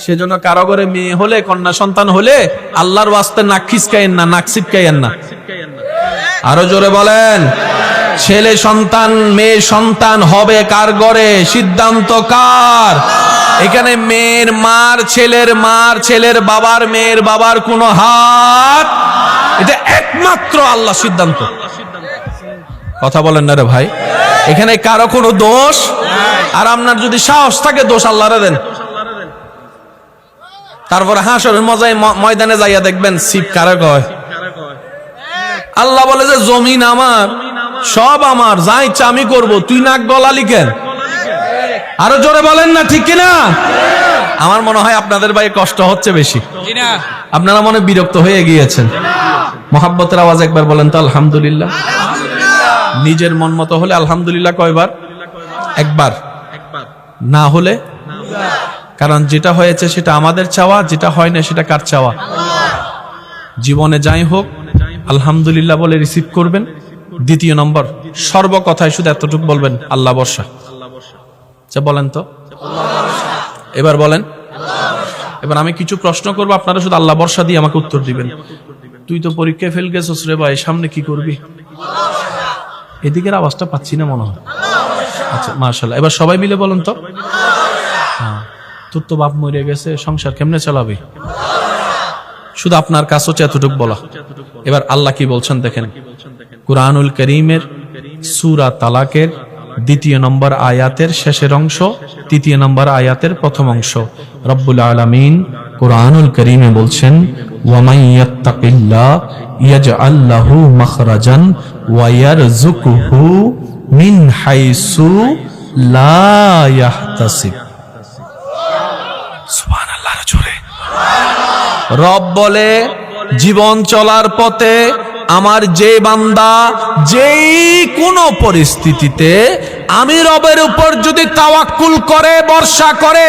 সেজন্য কারো ঘরে মেয়ে হলে, কন্যা সন্তান হলে আল্লাহর ওয়াস্তে নাক খিচকায়েন না, নাক ছিটকায়েন না। আরো জোরে বলেন। ছেলে সন্তান মেয়ে সন্তান হবে কার ঘরে? সিদ্ধান্ত কার? এখানে মেয়ের মার, ছেলের মার, ছেলের বাবার, মেয়ের বাবার কোনো হাত, এটা একমাত্র আল্লাহ সিদ্ধান্ত। কথা বলেন না রে ভাই, এখানে কারো কোনো দোষ। আর আপনার যদি সাহস থাকে দোষ আল্লাহরে দেন। তারপরে হাসরের ময়দানে যাইয়া দেখবেন সিট কারে কয়। আল্লাহ বলে যে জমিন আমার, সব আমার, যা ইচ্ছা আমি করবো, তুই নাক গলালি কেন? আরো জোরে বলেন না, ঠিক কিনা? আমার মনে হয় আপনাদের ভাই কষ্ট হচ্ছে বেশি, আপনারা মনে বিরক্ত হয়ে গিয়েছেন। মোহাব্বতের আওয়াজ একবার বলেন তো আলহামদুলিল্লাহ। নিজের মন মতো হলে আলহামদুলিল্লাহ কয়বার? একবার। না হলে, কারণ যেটা হয়েছে সেটা আমাদের চাওয়া, যেটা হয় না সেটা কার চাওয়া? জীবনে যাই হোক আলহামদুলিল্লাহ বলে রিসিভ করবেন। দ্বিতীয় নম্বর, সর্বকথায় শুধু এতটুকু বলবেন, আল্লাহ ভরসা। বলেন তো, এবার বলেন। এবার আমি কিছু প্রশ্ন করবো, আপনারা শুধু আল্লাহ ভরসা দিয়ে আমাকে উত্তর দিবেন। তুই তো পরীক্ষায় ফেল গেছিস রে ভাই, সামনে কি করবি? এদিকের আওয়াজটা পাচ্ছি না মনে হয়। আচ্ছা মাশাআল্লাহ, এবার সবাই মিলে বলেন তো। হ্যাঁ, তোর তো বাপ মরে গেছে, সংসার কেমনে চালাবি? শুধু আপনার কাছে হচ্ছে এতটুকু বলা। এবার আল্লাহ কি বলছেন দেখেন, কুরআনুল কারীমের সূরা তালাকের ২ নম্বর আয়াতের শেষের অংশ, ৩ নম্বর আয়াতের প্রথম অংশ। রব্বুল আলামিন কুরআনুল কারীমে বলছেন, ওয়া মান ইয়াত্তাকিল্লাহ ইয়াজআল লাহু মাখরাজান ওয়া ইয়ারযুকুহু মিন হাইসু লা ইয়াহতাসিব। সুবহানাল্লাহ জোরে। রব বলে, জীবন চলার পথে আমার যে বান্দা যেই কোনো পরিস্থিতিতে আমি রবের উপর যদি তাওয়াক্কুল করে, ভরসা করে,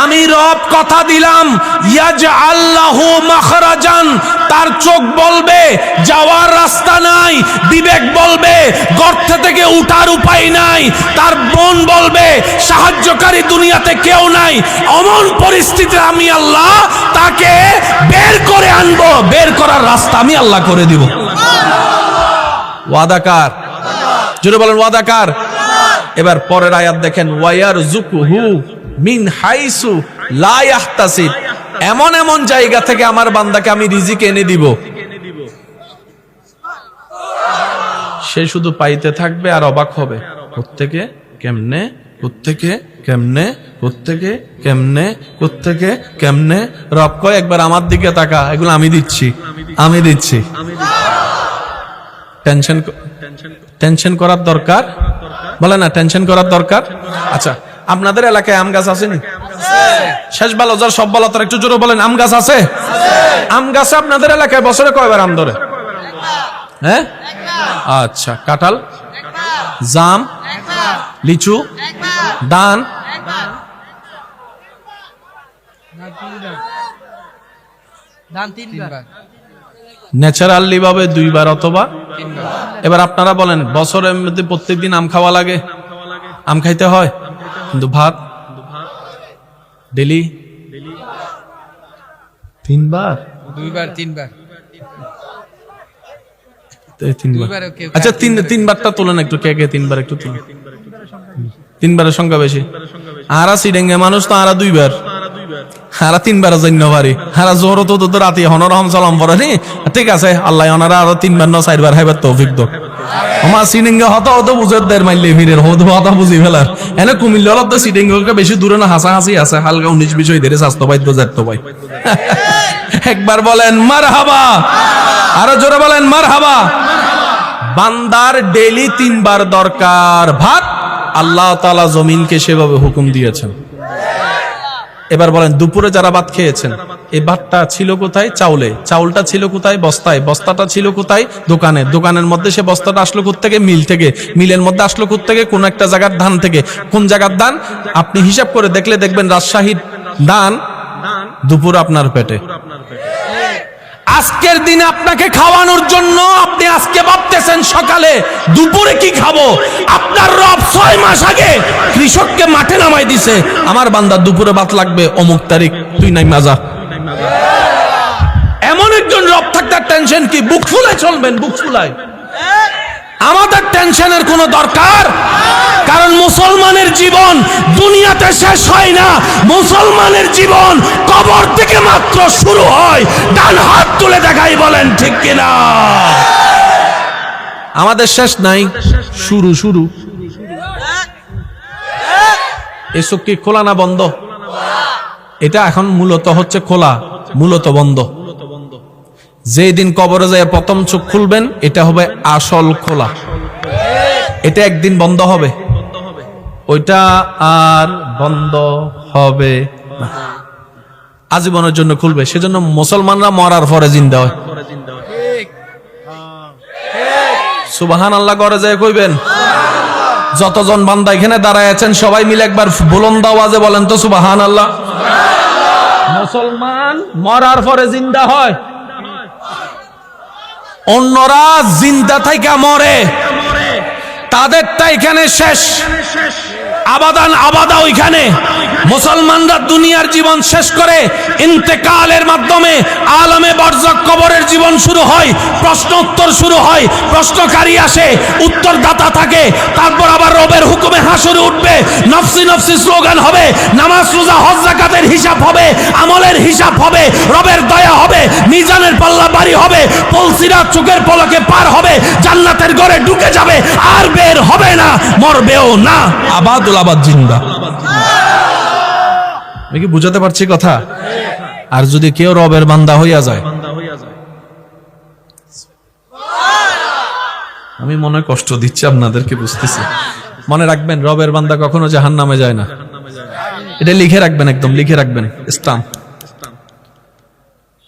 আমি রব কথা দিলাম ইয়াজআল লাহু মাখরাজান, তার চোখ বলবে যাওয়ার রাস্তা নাই, বিবেক বলবে গর্ত থেকে উঠার উপায় নাই, তার মন বলবে সাহায্যকারী দুনিয়াতে কেউ নাই। এমন পরিস্থিতিতে আমি আল্লাহ তাকে বের করে আনবো, বের করার রাস্তা আমি আল্লাহ করে দিব। ওয়াদাকার, জোরে বলেন ওয়াদাকার। এবার পরের আয়াত দেখেন, ওয়ায়ারযুকুহু মিন হাইসু লা ইয়াহতাসিব, এমন এমন জায়গা থেকে আমার বান্দাকে আমি রিজিক এনে দিব। সে শুধু পাইতে থাকবে আর অবাক হবে, কোত্থেকে কেমনে, কোত্থেকে কেমনে, কোত্থেকে কেমনে, কোত্থেকে কেমনে। রব কয় একবার আমার দিকে তাকা, এগুলো আমি দিচ্ছি, আমি দিচ্ছি। টেনশন করার দরকার বলে না, টেনশন করার দরকার। আচ্ছা, আপনাদের এলাকায় আম গাছ আছে নি? শেষ ভালো যার সব ভালো তার একটু জোরে বলেন, আম গাছ আছে? আম গাছে আপনাদের এলাকায় বছরে কয়বার আম ধরে? হ্যাঁ, আচ্ছা। কাঁঠাল, জাম, লিচু, দান, ন্যাচারালি ভাবে 2 বার অথবা 3 বার। এবার আপনারা বলেন, বছরের মধ্যে প্রত্যেকদিন আম খাওয়া লাগে? আম খাইতে হয়, কিন্তু ভাত ডেলি 3 বার, 2 বার 3 বার, 3 বার। আচ্ছা 3 বারটা তোলেন একটু, কে কে 3 বার একটু তুলেন। 3 বারের সংখ্যা বেশি। আরা সিডেঙ্গে মানুষ তো আরা 2 বার, হারা 3 বার জন্য পারি, হারা জোর তো তো রাতে হনরহম সালাম পড়ে নি। ঠিক আছে, আল্লাহ ওনারা আরো 3 বার না 4 বার হাইবার তৌফিক দাও। আমার সিডেঙ্গে হতো বুঝে দের মাইলে ফিরের হতো হতো বুঝি ফেলার। এনে কুমিল্লা হলো তো সিডেঙ্গে বেশি দূরে না, হাসাহাসি আছে, হালকা 19-20 হই ধরে স্বাস্থ্য পাই তো যাত ভাই। একবার বলেন মারহাবা, আরো জোরে বলেন মারহাবা। বান্দার ডেইলি 3 বার দরকার ভাত, আল্লাহ তাআলা জমিনকে সেভাবে হুকুম দিয়েছেন। এবার বলেন, দুপুরে যারা ভাত খেয়েছেন, এই ভাতটা ছিল কোথায়? চাউলে। চাউলটা ছিল কোথায়? বস্তায়। বস্তাটা ছিল কোথায়? দোকানে। দোকানের মধ্যে সে বস্তাটা আসলো কোত্থেকে? মিল থেকে। মিলের মধ্যে আসলো কোত্থেকে? কোন একটা জায়গার ধান থেকে। কোন জায়গার ধান? আপনি হিসাব করে দেখলে দেখবেন রাজশাহীর ধান দুপুর আপনার পেটে। আজকের দিনে আপনাকে খাওয়ানোর জন্য আপনি আজকে ভাবতেছেন সকালে দুপুরে কি খাবো। আপনার রব 6 মাস আগে কৃষককে মাঠে নামাই দিছে, আমার বান্দা দুপুরে ভাত লাগবে অমুক তারিখ, তুই নাই মাজা। এমন একজন রব থাকতে টেনশন কি? বুক ফুলায় চলবেন, বুক ফুলায়। আমাদের টেনশনের কোনো দরকার, কারণ মুসলমানের জীবন দুনিয়াতে শেষ হয় না, মুসলমানের জীবন কবর থেকে মাত্র শুরু হয়। ডান হাত তুলে দেখাই, বলেন ঠিক কিনা? আমাদের শেষ নাই, শুরু শুরু। এসব কি খোলা না বন্ধ? এটা এখন মূলত হচ্ছে খোলা, মূলত বন্ধ। যেদিন কবরে যায় প্রথম চোখ খুলবেন, এটা হবে আসল খোলা। এটা একদিন বন্ধ হবে, ওইটা আর বন্ধ হবে না, আজীবনের জন্য খুলবে। সেজন্য মুসলমানরা মরার পরে জিন্দা হয়। সুবহানাল্লাহ করে যায় কইবেন। যতজন বান্দা এখানে দাঁড়ায় আছেন সবাই মিলে একবার বুলন্দ আওয়াজে বলেন তো সুবহানাল্লাহ। মুসলমান মরার পরে জিন্দা হয়, অন্যরা জিন্দা থাইকা মরে, তাদেরটা এখানে শেষ, আবাদান আবাদা ওইখানে। মুসলমানরা দুনিয়ার জীবন শেষ করে ইন্তেকালের মাধ্যমে আলমে বারজাখ কবরের জীবন শুরু হয়, প্রশ্ন উত্তর শুরু হয়, প্রশ্নকারী আসে, উত্তরদাতা থাকে, তারপর আবার রবের হুকুমে হাসরে উঠবে, নফসি নফসি স্লোগান হবে, নামাজ রোজা হজ যাকাতের হিসাব হবে, আমলের হিসাব হবে, রবের দয়া হবে, মিজানের পাল্লা বাড়ি হবে, পলসিরা চোখের পলকে পার হবে, জান্নাতের ঘরে ঢুকে যাবে, আর বের হবে না, মরবেও না, আবাদুল আবাদ জিন্দা। আমি কি বুঝাতে পারছি কথা? আর যদি কেউ রবের বান্দা হইয়া যায়, আমি মনে কষ্ট দিচ্ছি আপনাদেরকে, বুঝতেছি। মনে রাখবেন, রবের বান্দা কখনো জাহান্নামে যায় না। এটা লিখে রাখবেন, একদম লিখে রাখবেন, স্টাম্প।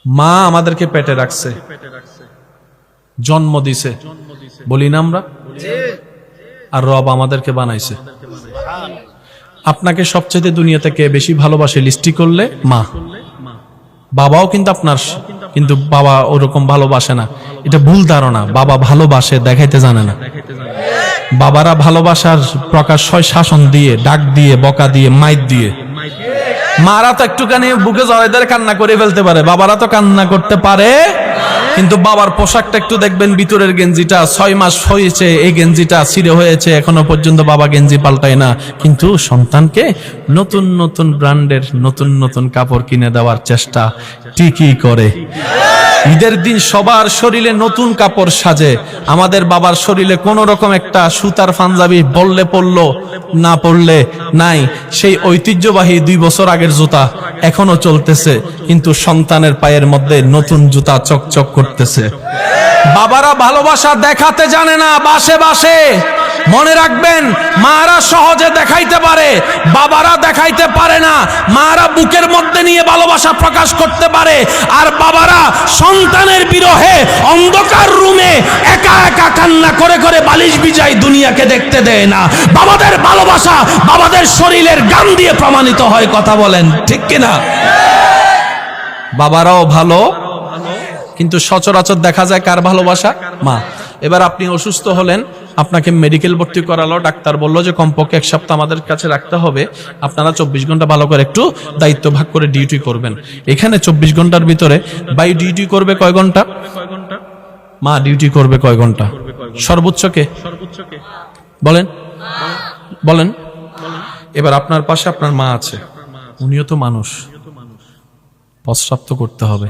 মা আমাদেরকে পেটে রাখছে, জন্ম দিছে, বলি না আমরা, আর রব আমাদেরকে বানাইছে। আপনাকে সবচেয়ে দুনিয়া থেকে বেশি ভালোবাসে লিস্টি করলে মা। বাবাও কিন্তু আপনার, কিন্তু বাবা ওরকম ভালোবাসে না, এটা ভুল ধারণা। বাবা ভালোবাসে, দেখাইতে জানে না। বাবারা ভালোবাসার প্রকাশ হয় শাসন দিয়ে, ডাক দিয়ে, বকা দিয়ে, মাইর দিয়ে। মারা তো একটুখানি বুকে জড়াই ধরে কান্না করে ফেলতে পারে, বাবারা তো কান্না করতে পারে। কিন্তু বাবার পোশাকটা একটু দেখবেন, ভিতরের গেঞ্জিটা 6 মাস হয়েছে, এই গেঞ্জিটা ছিঁড়ে হয়েছে, এখনো পর্যন্ত বাবা গেঞ্জি পাল্টায় না। কিন্তু সন্তানকে নতুন নতুন ব্র্যান্ডের নতুন নতুন কাপড় কিনে দেওয়ার চেষ্টা ঠিকই করে। ঈদের দিন সবার শরীরে নতুন কাপড় সাজে, আমাদের বাবার শরীরে কোন রকম একটা সুতার পাঞ্জাবি বললে পড়লো, না পড়লে নাই। সেই ঐতিহ্যবাহী 2 বছর আগের জুতা এখনো চলতেছে, কিন্তু সন্তানের পায়ের মধ্যে নতুন জুতা চকচক করতেছে। বাবারা ভালোবাসা দেখাতে জানে না, বাসে বাসে। মনে রাখবেন, মারা সহজে দেখাইতে পারে, বাবারা দেখাইতে পারে না। মারা বুকের মধ্যে নিয়ে ভালোবাসা প্রকাশ করতে পারে, আর বাবারা সন্তানের বিরহে অন্ধকার রুমে একা একা কান্না করে করে বালিশ বিজাই, দুনিয়াকে দেখতে দেয় না। বাবাদের ভালোবাসা বাবাদের শরীরের গান দিয়ে প্রমাণিত হয়, কথা বলেন ঠিক কিনা? বাবারাও ভালো, কিন্তু সচরাচর দেখা যায় কার ভালোবাসা? মা। এবার আপনি অসুস্থ হলেন, আপনাকে মেডিকেল ভর্তি করালো, ডাক্তার বলল যে কমপক্ষে 1 সপ্তাহ আমাদের কাছে রাখতে হবে, আপনারা 24 ঘন্টা ভালো করে একটু দায়িত্ব ভাগ করে ডিউটি করবেন। এখানে 24 ঘন্টার ভিতরে বাই ডিউটি করবে কয় ঘন্টা? মা ডিউটি করবে কয় ঘন্টা? সর্বোচ্চ কে বলেন, বলেন। এবার আপনার পাশে আপনার মা আছে, উনিও তো মানুষ, প্রস্রাব তো করতে হবে।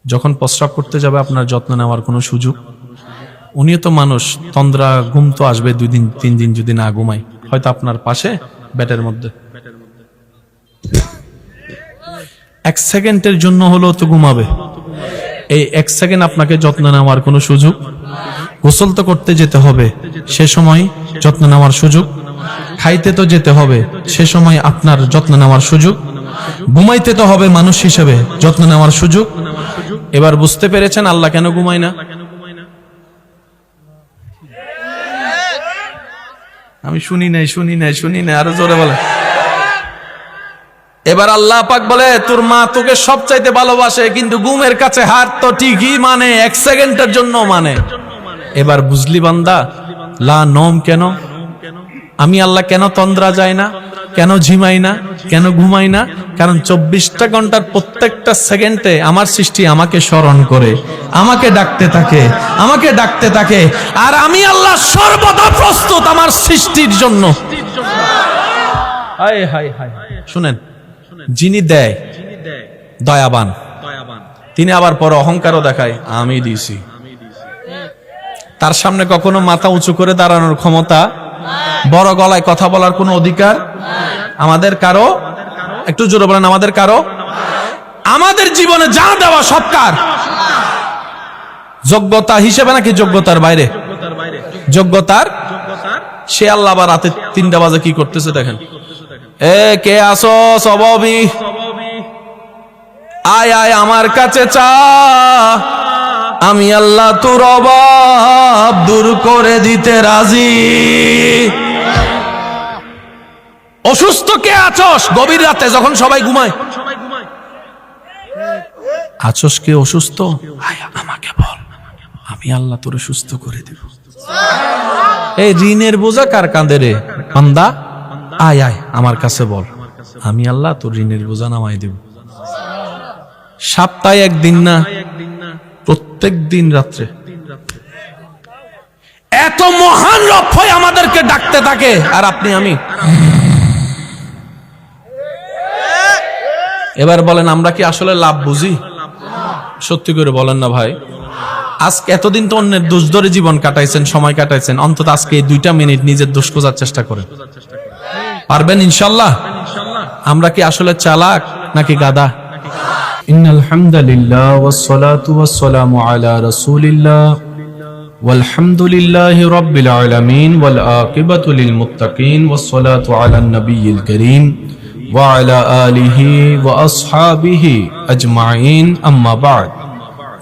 যখন প্রস্রাব করতে যাবে আপনার যত্ন নেওয়ার কোনো সুযোগ? উনিও তো মানুষ, তন্দ্রা ঘুম তো আসবে 2 দিন 3 দিন যদি না ঘুমাই, হয়তো আপনার পাশে বেডের মধ্যে 1 সেকেন্ডের জন্য হলেও তো ঘুমাবে। এই 1 সেকেন্ড আপনাকে যত্ন নেওয়ার কোনো সুযোগ? গোসল তো করতে যেতে হবে, সে সময় যত্ন নেওয়ার সুযোগ? খাইতে তো যেতে হবে, সে সময় আপনার যত্ন নেওয়ার সুযোগ? ঘুমাইতে তো হবে মানুষ হিসেবে, যত্ন নেওয়ার সুযোগ? এবার বুঝতে পেরেছেন আল্লাহ কেন ঘুমায় না? আমি শুনি নাই, আরো জোরে বলে। এবার আল্লাহ পাক বলে তোর মা তোকে সবচাইতে ভালোবাসে, কিন্তু ঘুমের কাছে হার তো ঠিকই মানে, এক সেকেন্ডের জন্য মানে। এবার বুঝলি বান্দা, লা নম কেন? আমি আল্লাহ কেন তন্দ্রা যায় না, কেন ঝিমাই না, কেন ঘুমাই না? কারণ 24টা ঘন্টার প্রত্যেকটা সেকেন্ডে আমার সৃষ্টি আমাকে স্মরণ করে, আমাকে ডাকতে থাকে, আমাকে ডাকতে থাকে। আর আমি আল্লাহ সর্বদা প্রস্তুত আমার সৃষ্টির জন্য। হায় হায় হায়। শুনেন, যিনি দেয় দয়াবান, তিনি আবার পরে অহংকারও দেখায়, আমি দিছি। তার সামনে কখনো মাথা উঁচু করে দাঁড়ানোর ক্ষমতা, বড় গলায় কথা বলার কোনো অধিকার আমাদের কারো? একটু জোরে বলেন, আমাদের কারো? আমাদের জীবনে যা দেওয়া সব কার? যোগ্যতা হিসেবে নাকি যোগ্যতার বাইরে? যোগ্যতার। সে আল্লাহ আবার রাতে 3টা বাজে কি করতেছে দেখেন। এ কে আসো সববি, আয় আয় আমার কাছে চা, আমি আল্লাহ তোর অভাব দূর করে দিতে রাজি। অসুস্থ কে আছস? গভীর রাতে যখন সবাই ঘুমায়, আছস কে অসুস্থ? আয় আমাকে বল, আমি আল্লাহ তোরে সুস্থ করে দেব। এই ঋণের বোঝা কার কাঁধে রে বান্দা? আয় আয় আমার কাছে বল, আমি আল্লাহ তোর ঋণের বোঝা নামাই দেব। সপ্তাহে একদিন না, প্রত্যেক দিন রাত্রে। এত মহান রব হয়ে আমাদেরকে ডাকতে থাকে, আর আপনি আমি। এবার বলেন, আমরা কি আসলে লাভ বুঝি? সত্যি করে বলেন না ভাই। আজকে এতদিন তো অন্যের দোষ ধরে জীবন কাটাইছেন, সময় কাটাইছেন, অন্তত আজকে এই 2টা মিনিট নিজের দোষ খোঁজার চেষ্টা করেন। পারবেন ইনশাআল্লাহ? আমরা কি আসলে চালাক নাকি গাদা? ইন্নাল হামদুলিল্লাহ ওয়াস সালাতু ওয়াস সালামু আলা রাসূলিল্লাহ ওয়াল হামদুলিল্লাহি রাব্বিল আলামিন ওয়াল আকিবাতু লিল মুত্তাকিন ওয়াস সালাতু আলান নাবিয়্যিল কারীম ওয়া আলা আলিহি ওয়া আসহাবিহি আজমাইন, আম্মা বা'দ।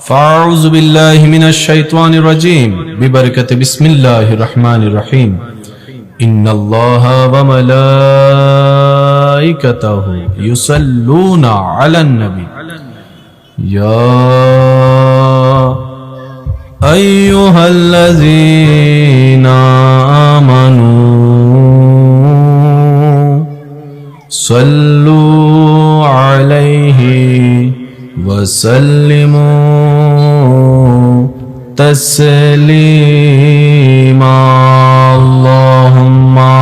ফাউযু বিল্লাহি মিনাশ শাইতানির রাজীম, বিবারাকাতি বিসমিল্লাহির রহমানির রহিম। ইন্নাল্লাহা ওয়া মালাইকাতাহু ইউসাল্লুনা আলান নবী ইয়া আইয়ুহাল্লাযীনা আমানু সাল্লু আলাইহি ওয়া সাল্লিমু তাসলিমা। আল্লাহুম্মা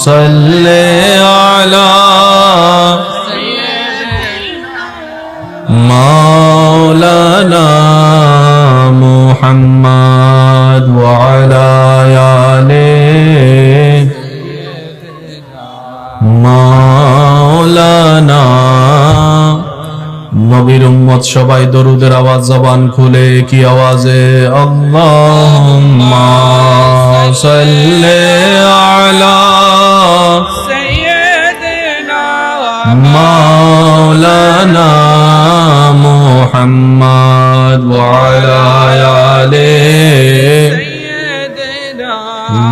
সাল্লি আলা মাওলানা মুহাম্মদ ওয়া আলা আলি মাওলানা। নবীর উম্মত সবাই দরুদের আওয়াজ জবান খুলে কি আওয়াজে? আল্লাহুম্মা সাল্লি আলা সাইয়্যিদিনা মাওলানা মুহাম্মদ ওয়া আলা আলি সাইয়্যিদিনা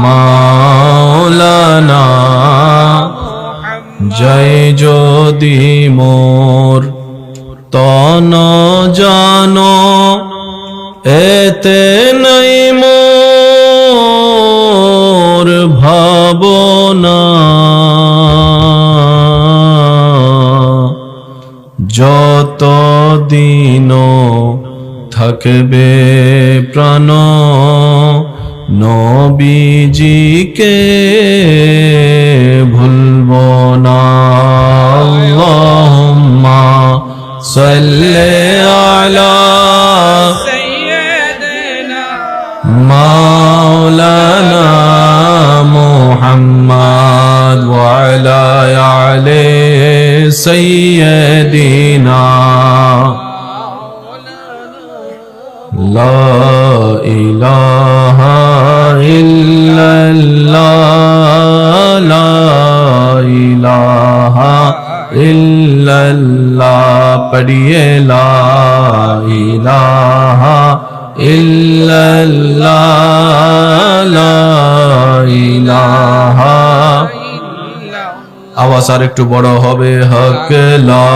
মাওলানা। জয় যদি মোর তন জানো, এতে নাই মোর ভাবনা, যত দিন থাকবে প্রাণ নবীজিকে ভুলব না। আল্লাহুম্মা সাল্লি আলা সাইয়্যিদিনা মাওলানা মুহাম্মদ ওয়া আলা আলি সাইয়্যিদিনা। লা ইলাহা ইল্লাল্লাহ, লা ইলাহা ইল্লাল্লাহ। পড়িয়ে লা ইলাহা ইল্লাল্লাহ, লা ইলাহা আওয়াজ আর একটু বড় হবে, হক লা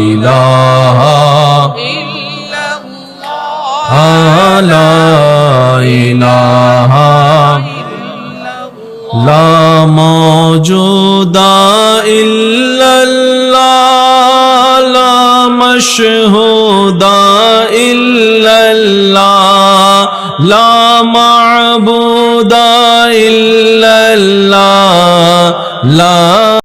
ইলাহা লা ইলাহা লা মওজুদা ইল্লাল্লাহ লা মাশহুদা ইল্লাল্লাহ লা মা'বুদা ইল্লাল্লাহ লা